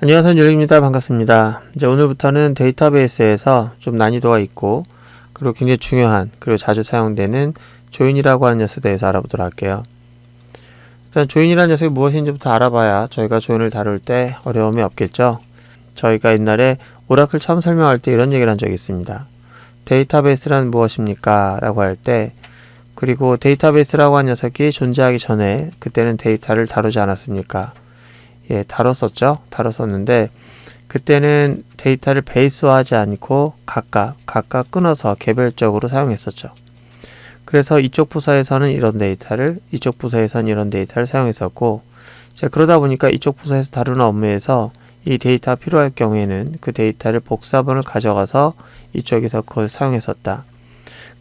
안녕하세요, 유리입니다. 반갑습니다. 이제 오늘부터는 데이터베이스에서 좀 난이도가 있고, 그리고 굉장히 중요한, 그리고 자주 사용되는 조인이라고 하는 녀석에 대해서 알아보도록 할게요. 일단 조인이라는 녀석이 무엇인지부터 알아봐야 저희가 조인을 다룰 때 어려움이 없겠죠. 저희가 옛날에 오라클 처음 설명할 때 이런 얘기를 한 적이 있습니다. 데이터베이스란 무엇입니까? 라고 할 때, 그리고 데이터베이스라고 하는 녀석이 존재하기 전에 그때는 데이터를 다루지 않았습니까? 다뤘었죠. 다뤘었는데 그때는 데이터를 베이스화하지 않고 각각 끊어서 개별적으로 사용했었죠. 그래서 이쪽 부서에서는 이런 데이터를, 이쪽 부서에서는 이런 데이터를 사용했었고, 그러다 보니까 이쪽 부서에서 다루는 업무에서 이 데이터가 필요할 경우에는 그 데이터를 복사본을 가져가서 이쪽에서 그걸 사용했었다.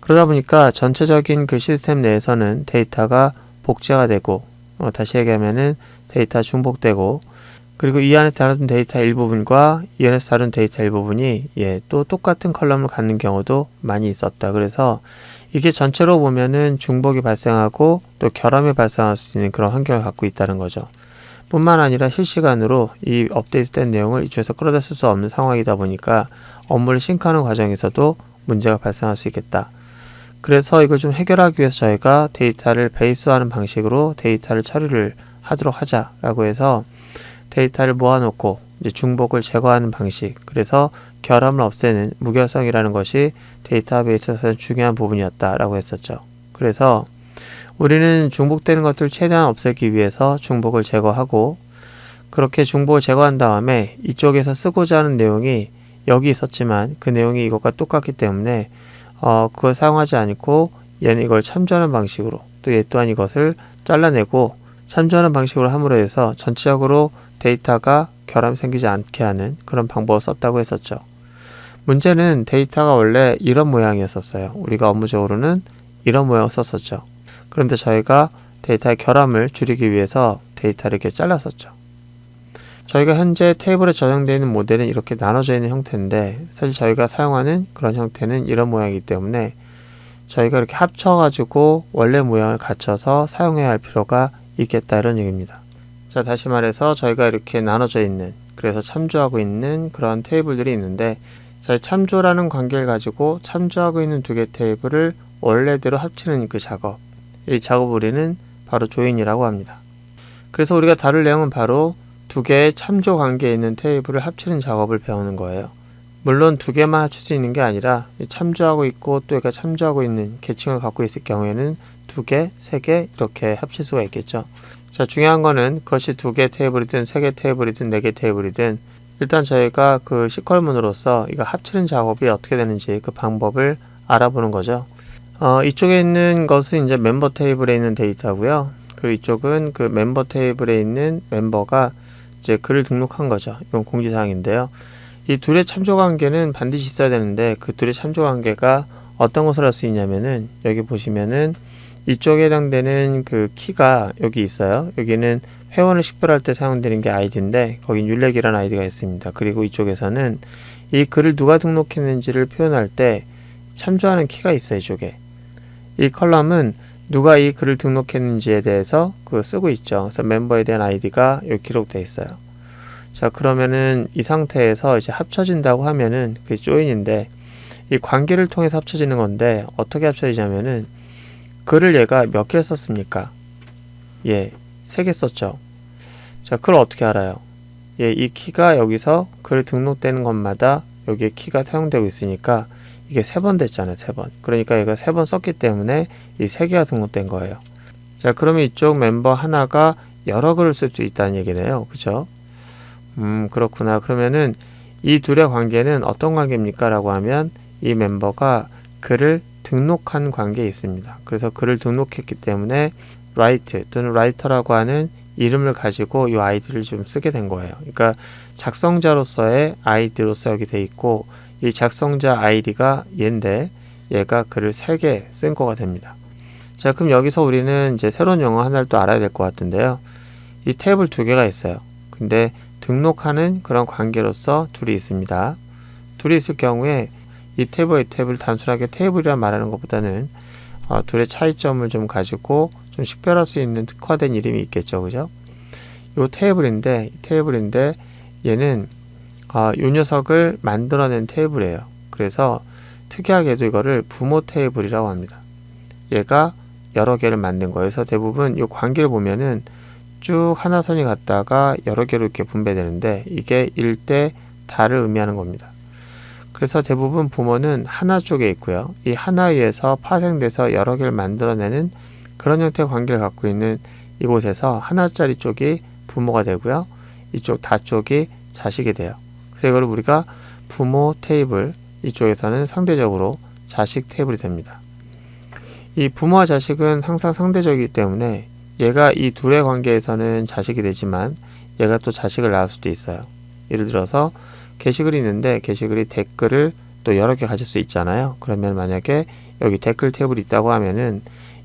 그러다 보니까 전체적인 그 시스템 내에서는 데이터가 복제가 되고, 다시 얘기하면은 데이터 중복되고, 그리고 이 안에서 다룬 데이터 일부분과 이 안에서 다룬 데이터 일부분이 또 똑같은 컬럼을 갖는 경우도 많이 있었다. 그래서 이게 전체로 보면은 중복이 발생하고 또 결함이 발생할 수 있는 그런 환경을 갖고 있다는 거죠. 뿐만 아니라 실시간으로 이 업데이트된 내용을 이쪽에서 끌어다 쓸 수 없는 상황이다 보니까 업무를 싱크하는 과정에서도 문제가 발생할 수 있겠다. 그래서 이걸 좀 해결하기 위해서 저희가 데이터를 베이스화하는 방식으로 데이터를 처리를 하도록 하자라고 해서 데이터를 모아놓고 이제 중복을 제거하는 방식, 그래서 결함을 없애는 무결성이라는 것이 데이터베이스에서 중요한 부분이었다라고 했었죠. 그래서 우리는 중복되는 것들을 최대한 없애기 위해서 중복을 제거하고, 그렇게 중복을 제거한 다음에 이쪽에서 쓰고자 하는 내용이 여기 있었지만 그 내용이 이것과 똑같기 때문에 그걸 사용하지 않고 얘는 이걸 참조하는 방식으로, 또 얘 또한 이것을 잘라내고 참조하는 방식으로 함으로 해서 전체적으로 데이터가 결함이 생기지 않게 하는 그런 방법을 썼다고 했었죠. 문제는 데이터가 원래 이런 모양이었었어요. 우리가 업무적으로는 이런 모양을 썼었죠. 그런데 저희가 데이터의 결함을 줄이기 위해서 데이터를 이렇게 잘랐었죠. 저희가 현재 테이블에 저장되어 있는 모델은 이렇게 나눠져 있는 형태인데, 사실 저희가 사용하는 그런 형태는 이런 모양이기 때문에 저희가 이렇게 합쳐가지고 원래 모양을 갖춰서 사용해야 할 필요가 있겠다, 이런 얘기입니다. 자, 다시 말해서 저희가 이렇게 나눠져 있는, 그래서 참조하고 있는 그런 테이블들이 있는데, 자, 참조라는 관계를 가지고 참조하고 있는 두 개 테이블을 원래대로 합치는 그 작업, 이 작업을 우리는 바로 조인이라고 합니다. 그래서 우리가 다룰 내용은 바로 두 개의 참조 관계에 있는 테이블을 합치는 작업을 배우는 거예요. 물론 두 개만 합칠 수 있는 게 아니라 참조하고 있고 또 얘가 참조하고 있는 계층을 갖고 있을 경우에는 두 개, 세 개 이렇게 합칠 수가 있겠죠. 자, 중요한 거는 그것이 두 개 테이블이든 세 개 테이블이든 네 개 테이블이든 일단 저희가 그 시퀄문으로서 이거 합치는 작업이 어떻게 되는지 그 방법을 알아보는 거죠. 이쪽에 있는 것은 이제 멤버 테이블에 있는 데이터고요. 그리고 이쪽은 그 멤버 테이블에 있는 멤버가 이제 글을 등록한 거죠. 이건 공지사항인데요. 이 둘의 참조 관계는 반드시 있어야 되는데 그 둘의 참조 관계가 어떤 것을 할 수 있냐면은 여기 보시면은 이쪽에 해당되는 그 키가 여기 있어요. 여기는 회원을 식별할 때 사용되는 게 아이디인데 거긴 율렉이라는 아이디가 있습니다. 그리고 이쪽에서는 이 글을 누가 등록했는지를 표현할 때 참조하는 키가 있어요. 이쪽에 이 컬럼은 누가 이 글을 등록했는지에 대해서 쓰고 있죠. 그래서 멤버에 대한 아이디가 여기 기록되어 있어요. 자, 그러면은 이 상태에서 이제 합쳐진다고 하면은 그게 조인인데, 이 관계를 통해서 합쳐지는 건데 어떻게 합쳐지냐면은 글을 얘가 몇 개 썼습니까? 3개 썼죠. 자, 그걸 어떻게 알아요? 이 키가 여기서 글을 등록되는 것마다 여기에 키가 사용되고 있으니까 이게 3번 됐잖아요. 3번. 그러니까 얘가 3번 썼기 때문에 이 3개가 등록된 거예요. 자, 그러면 이쪽 멤버 하나가 여러 글을 쓸 수 있다는 얘기네요. 그죠? 그렇구나. 그러면은 이 둘의 관계는 어떤 관계입니까? 라고 하면 이 멤버가 글을 등록한 관계에 있습니다. 그래서 글을 등록했기 때문에 write 또는 writer라고 하는 이름을 가지고 이 아이디를 좀 쓰게 된 거예요. 그러니까 작성자로서의 아이디로서 여기 돼 있고, 이 작성자 아이디가 얘인데 얘가 글을 3개 쓴 거가 됩니다. 자, 그럼 여기서 우리는 이제 새로운 영어 하나를 또 알아야 될 것 같은데요. 이 테이블 2개가 있어요. 근데 등록하는 그런 관계로서 둘이 있습니다. 둘이 있을 경우에 이 테이블 단순하게 테이블이라 말하는 것보다는 둘의 차이점을 좀 가지고 좀 식별할 수 있는 특화된 이름이 있겠죠. 그죠? 이 테이블인데 얘는 이 녀석을 만들어낸 테이블이에요. 그래서 특이하게도 이거를 부모 테이블이라고 합니다. 얘가 여러 개를 만든 거예요. 그래서 대부분 이 관계를 보면은 쭉 하나선이 갔다가 여러 개로 이렇게 분배되는데 이게 일대 다를 의미하는 겁니다. 그래서 대부분 부모는 하나 쪽에 있고요. 이 하나에서 파생돼서 여러 개를 만들어내는 그런 형태의 관계를 갖고 있는 이곳에서 하나짜리 쪽이 부모가 되고요. 이쪽 다 쪽이 자식이 돼요. 그래서 이걸 우리가 부모 테이블, 이쪽에서는 상대적으로 자식 테이블이 됩니다. 이 부모와 자식은 항상 상대적이기 때문에 얘가 이 둘의 관계에서는 자식이 되지만 얘가 또 자식을 낳을 수도 있어요. 예를 들어서 게시글이 있는데 게시글이 댓글을 또 여러 개 가질 수 있잖아요. 그러면 만약에 여기 댓글 테이블이 있다고 하면은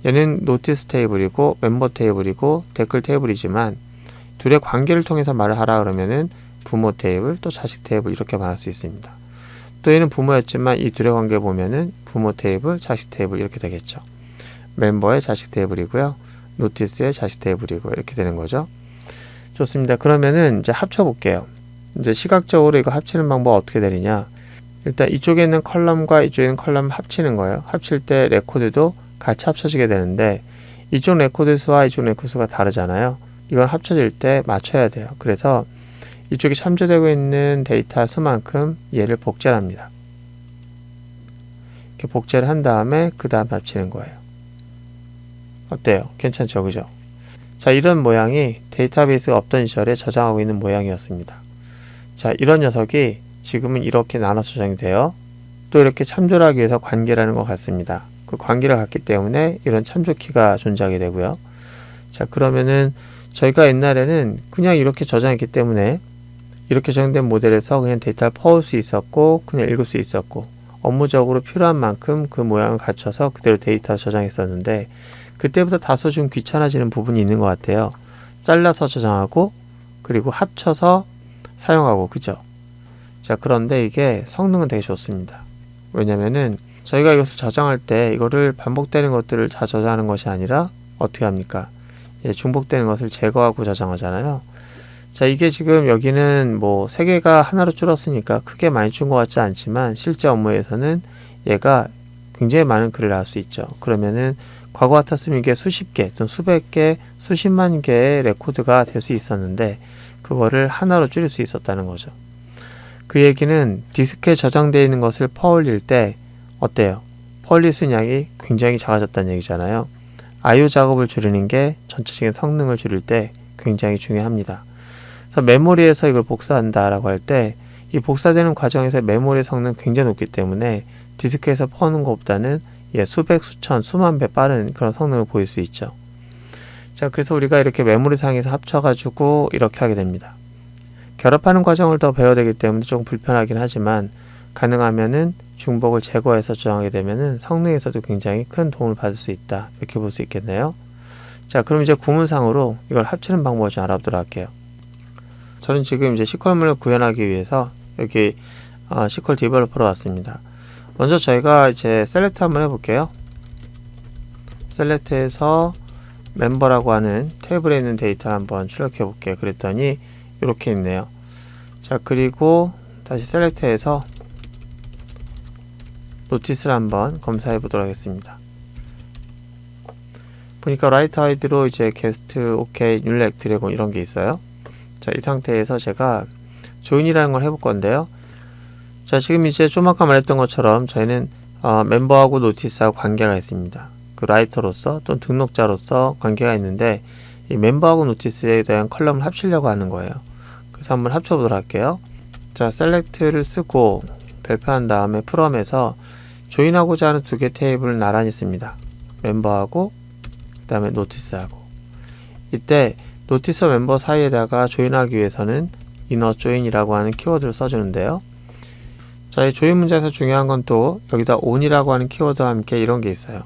얘는 노티스 테이블이고 멤버 테이블이고 댓글 테이블이지만 둘의 관계를 통해서 말을 하라 그러면은 부모 테이블 또 자식 테이블 이렇게 말할 수 있습니다. 또 얘는 부모였지만 이 둘의 관계 보면은 부모 테이블, 자식 테이블 이렇게 되겠죠. 멤버의 자식 테이블이고요. 노티스의 자식 테이블이고 이렇게 되는 거죠. 좋습니다. 그러면은 이제 합쳐 볼게요. 이제 시각적으로 이거 합치는 방법 어떻게 되느냐? 일단 이쪽에 있는 컬럼과 이쪽에 있는 컬럼 합치는 거예요. 합칠 때 레코드도 같이 합쳐지게 되는데 이쪽 레코드 수와 이쪽 레코드 수가 다르잖아요. 이걸 합쳐질 때 맞춰야 돼요. 그래서 이쪽에 참조되고 있는 데이터 수만큼 얘를 복제를 합니다. 이렇게 복제를 한 다음에 그 다음 합치는 거예요. 어때요? 괜찮죠? 그죠? 자, 이런 모양이 데이터베이스가 없던 시절에 저장하고 있는 모양이었습니다. 자, 이런 녀석이 지금은 이렇게 나눠서 저장이 돼요. 또 이렇게 참조를 하기 위해서 관계라는 것 같습니다. 그 관계를 갖기 때문에 이런 참조키가 존재하게 되고요. 자, 그러면은 저희가 옛날에는 그냥 이렇게 저장했기 때문에 이렇게 저장된 모델에서 그냥 데이터를 퍼올 수 있었고 그냥 읽을 수 있었고 업무적으로 필요한 만큼 그 모양을 갖춰서 그대로 데이터를 저장했었는데 그때보다 다소 좀 귀찮아지는 부분이 있는 것 같아요. 잘라서 저장하고 그리고 합쳐서 사용하고 그죠? 자, 그런데 이게 성능은 되게 좋습니다. 왜냐면은 저희가 이것을 저장할 때 이거를 반복되는 것들을 다 저장하는 것이 아니라 어떻게 합니까? 중복되는 것을 제거하고 저장하잖아요. 자, 이게 지금 여기는 뭐 3개가 하나로 줄었으니까 크게 많이 준 것 같지 않지만 실제 업무에서는 얘가 굉장히 많은 글을 할 수 있죠. 그러면은 과거 같았으면 이게 수십 개 또는 수백 개, 수십만 개의 레코드가 될 수 있었는데 그거를 하나로 줄일 수 있었다는 거죠. 그 얘기는 디스크에 저장되어 있는 것을 퍼올릴 때 어때요? 퍼올릴 수량이 굉장히 작아졌다는 얘기잖아요. I/O 작업을 줄이는 게 전체적인 성능을 줄일 때 굉장히 중요합니다. 그래서 메모리에서 이걸 복사한다라고 할 때 이 복사되는 과정에서 메모리 성능 굉장히 높기 때문에 디스크에서 퍼오는 것보다는 수백, 수천, 수만 배 빠른 그런 성능을 보일 수 있죠. 자, 그래서 우리가 이렇게 메모리 상에서 합쳐가지고 이렇게 하게 됩니다. 결합하는 과정을 더 배워야 되기 때문에 조금 불편하긴 하지만 가능하면은 중복을 제거해서 저장하게 되면은 성능에서도 굉장히 큰 도움을 받을 수 있다. 이렇게 볼 수 있겠네요. 자, 그럼 이제 구문상으로 이걸 합치는 방법을 좀 알아보도록 할게요. 저는 지금 이제 SQL문을 구현하기 위해서 여기 SQL 디벨로퍼로 왔습니다. 먼저 저희가 이제 셀렉트 한번 해볼게요. 셀렉트에서 멤버라고 하는 테이블에 있는 데이터를 한번 출력해 볼게요. 그랬더니 이렇게 있네요. 자, 그리고 다시 셀렉트해서 노티스를 한번 검사해 보도록 하겠습니다. 보니까 라이트 하이드로 이제 게스트, 오케이, 율렉, 드래곤 이런 게 있어요. 자, 이 상태에서 제가 조인이라는 걸 해볼 건데요. 자, 지금 이제 좀 아까 말했던 것처럼 저희는 멤버하고 노티스하고 관계가 있습니다. 그 라이터로서 또는 등록자로서 관계가 있는데 이 멤버하고 노티스에 대한 컬럼을 합치려고 하는 거예요. 그래서 한번 합쳐보도록 할게요. 자, 셀렉트를 쓰고 발표한 다음에 프롬에서 조인하고자 하는 2개 테이블을 나란히 씁니다. 멤버하고 그 다음에 노티스하고. 이때 노티스와 멤버 사이에다가 조인하기 위해서는 inner join이라고 하는 키워드를 써주는데요. 자, 이 조인 문제에서 중요한 건 또 여기다 on이라고 하는 키워드와 함께 이런 게 있어요.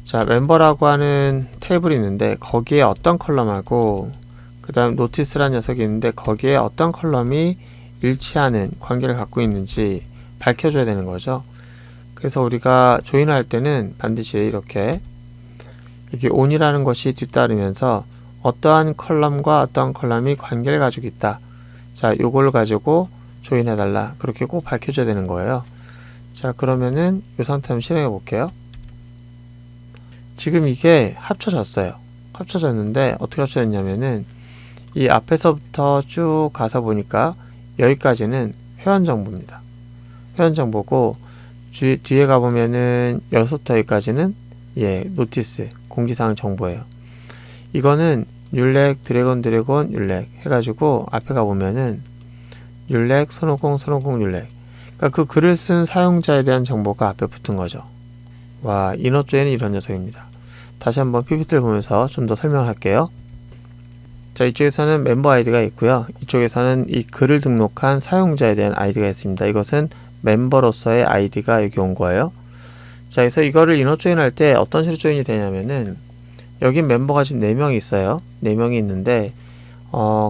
자, 멤버라고 하는 테이블이 있는데 거기에 어떤 컬럼하고 그 다음 노티스라는 녀석이 있는데 거기에 어떤 컬럼이 일치하는 관계를 갖고 있는지 밝혀줘야 되는 거죠. 그래서 우리가 조인할 때는 반드시 이렇게 on이라는 것이 뒤따르면서 어떠한 컬럼과 어떠한 컬럼이 관계를 가지고 있다. 자, 요걸 가지고 조인해달라. 그렇게 꼭 밝혀줘야 되는 거예요. 자, 그러면은 이 상태 한번 실행해 볼게요. 지금 이게 합쳐졌어요. 합쳐졌는데 어떻게 합쳐졌냐면은 이 앞에서부터 쭉 가서 보니까 여기까지는 회원 정보입니다. 회원 정보고 뒤에 가보면은 여기서부터 여기까지는 노티스 공지사항 정보예요. 이거는 율렉 드래곤 율렉 해가지고 앞에 가보면은 율렉 손오공 율렉, 그러니까 그 글을 쓴 사용자에 대한 정보가 앞에 붙은 거죠. 와, 인어조에는 이런 녀석입니다. 다시 한번 PPT를 보면서 좀 더 설명을 할게요. 자, 이쪽에서는 멤버 아이디가 있고요. 이쪽에서는 이 글을 등록한 사용자에 대한 아이디가 있습니다. 이것은 멤버로서의 아이디가 여기 온 거예요. 자, 그래서 이거를 인어 조인할 때 어떤 식으로 조인이 되냐면은 여기 멤버가 지금 4명이 있어요. 4명이 있는데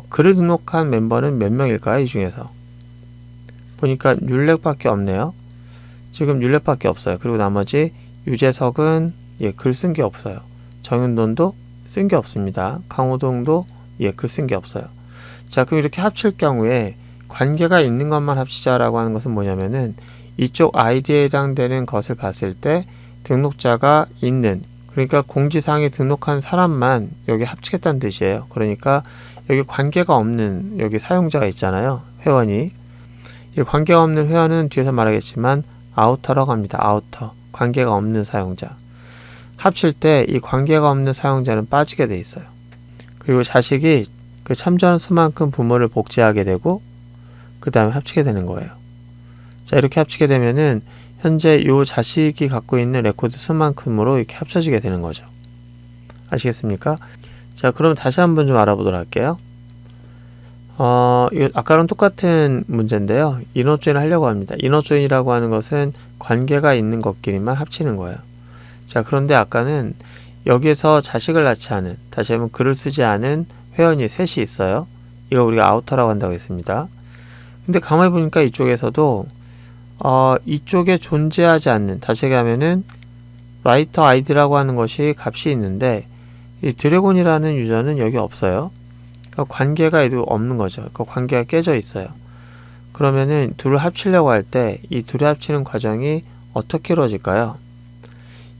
글을 등록한 멤버는 몇 명일까요? 이 중에서 보니까 율렉밖에 없네요. 지금 율렉밖에 없어요. 그리고 나머지 유재석은 글 쓴 게 없어요. 정윤돈도 쓴 게 없습니다. 강호동도 글 쓴 게 없어요. 자, 그럼 이렇게 합칠 경우에 관계가 있는 것만 합치자라고 하는 것은 뭐냐면은 이쪽 아이디에 해당되는 것을 봤을 때 등록자가 있는, 그러니까 공지사항에 등록한 사람만 여기 합치겠다는 뜻이에요. 그러니까 여기 관계가 없는 여기 사용자가 있잖아요. 회원이. 이 관계가 없는 회원은 뒤에서 말하겠지만 아우터라고 합니다. 아우터. 관계가 없는 사용자. 합칠 때 이 관계가 없는 사용자는 빠지게 돼 있어요. 그리고 자식이 그 참조한 수만큼 부모를 복제하게 되고 그 다음에 합치게 되는 거예요. 자, 이렇게 합치게 되면은 현재 요 자식이 갖고 있는 레코드 수만큼으로 이렇게 합쳐지게 되는 거죠. 아시겠습니까? 자, 그럼 다시 한번 좀 알아보도록 할게요. 이거 아까랑 똑같은 문제인데요. 인어조인을 하려고 합니다. 인어조인이라고 하는 것은 관계가 있는 것끼리만 합치는 거예요. 자, 그런데 아까는 여기에서 자식을 낳지 않은, 다시 한번 글을 쓰지 않은 회원이 셋이 있어요. 이거 우리가 아우터라고 한다고 했습니다. 근데 가만히 보니까 이쪽에서도 이쪽에 존재하지 않는, 다시 얘기하면은 라이터 아이디라고 하는 것이 값이 있는데 이 드래곤이라는 유저는 여기 없어요. 그러니까 관계가 없는 거죠. 그러니까 관계가 깨져 있어요. 그러면은 둘을 합치려고 할 때 이 둘이 합치는 과정이 어떻게 이루어질까요?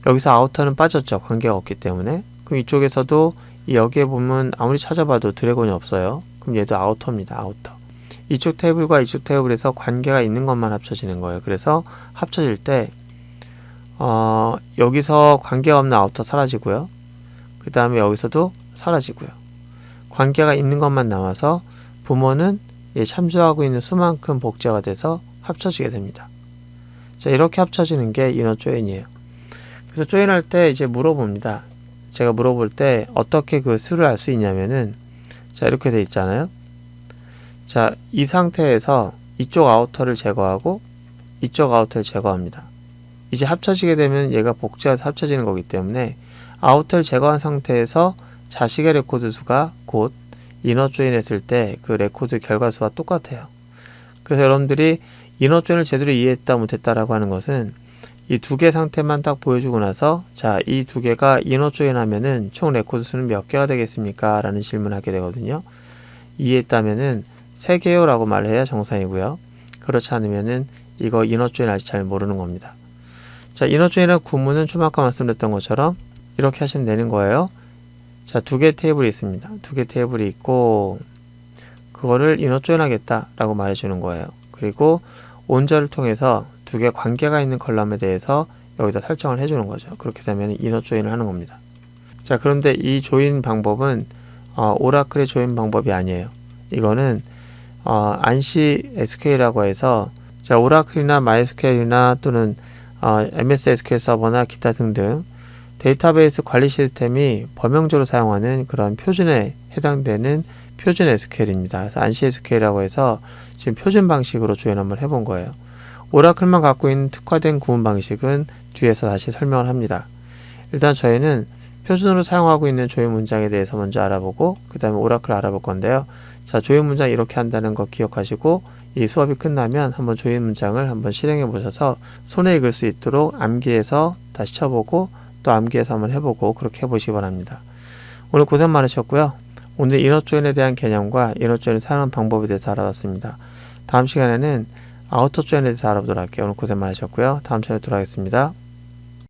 여기서 아우터는 빠졌죠. 관계가 없기 때문에. 그럼 이쪽에서도 여기에 보면 아무리 찾아봐도 드래곤이 없어요. 그럼 얘도 아우터입니다. 아우터. 이쪽 테이블과 이쪽 테이블에서 관계가 있는 것만 합쳐지는 거예요. 그래서 합쳐질 때 여기서 관계가 없는 아우터 사라지고요. 그 다음에 여기서도 사라지고요. 관계가 있는 것만 남아서 부모는 참조하고 있는 수만큼 복제가 돼서 합쳐지게 됩니다. 자, 이렇게 합쳐지는 게 인어 조인이에요. 그래서 조인할 때 이제 물어봅니다. 제가 물어볼 때 어떻게 그 수를 알 수 있냐면은, 자, 이렇게 돼 있잖아요. 자, 이 상태에서 이쪽 아우터를 제거하고 이쪽 아우터를 제거합니다. 이제 합쳐지게 되면 얘가 복제해서 합쳐지는 거기 때문에 아우터를 제거한 상태에서 자식의 레코드 수가 곧 인어 조인 했을 때 그 레코드 결과 수와 똑같아요. 그래서 여러분들이 인어 조인을 제대로 이해했다 못했다라고 하는 것은 이 두 개 상태만 딱 보여주고 나서, 자, 이 두 개가 인어 조인 하면은 총 레코드 수는 몇 개가 되겠습니까? 라는 질문을 하게 되거든요. 이해했다면은 3개요 라고 말을 해야 정상이고요. 그렇지 않으면은 이거 인어 조인 아직 잘 모르는 겁니다. 자, 인어 조인이라는 구문은 좀 아까 말씀드렸던 것처럼 이렇게 하시면 되는 거예요. 자, 2개 테이블이 있습니다. 2개 테이블이 있고 그거를 인어 조인 하겠다 라고 말해주는 거예요. 그리고 온저를 통해서 2개 관계가 있는 컬럼에 대해서 여기다 설정을 해주는 거죠. 그렇게 되면 인어 조인을 하는 겁니다. 자, 그런데 이 조인 방법은 오라클의 조인 방법이 아니에요. 이거는 안시 SQL이라고 해서, 자, 오라클이나 MySQL이나 또는 MS SQL 서버나 기타 등등 데이터베이스 관리 시스템이 범용적으로 사용하는 그런 표준에 해당되는 표준 SQL입니다. 그래서 안시 SQL이라고 해서 지금 표준 방식으로 조인 한번 해본 거예요. 오라클만 갖고 있는 특화된 구문 방식은 뒤에서 다시 설명을 합니다. 일단 저희는 표준으로 사용하고 있는 조인 문장에 대해서 먼저 알아보고 그 다음에 오라클을 알아볼 건데요. 자, 조인 문장 이렇게 한다는 거 기억하시고 이 수업이 끝나면 한번 조인 문장을 한번 실행해 보셔서 손에 익을 수 있도록 암기해서 다시 쳐보고 또 암기해서 한번 해보고 그렇게 해보시기 바랍니다. 오늘 고생 많으셨고요. 오늘 이너 조인에 대한 개념과 이너 조인을 사용하는 방법에 대해서 알아봤습니다. 다음 시간에는 아우터 조인에 대해서 알아보도록 할게요. 오늘 고생 많으셨고요. 다음 시간에 뵙도록 하겠습니다.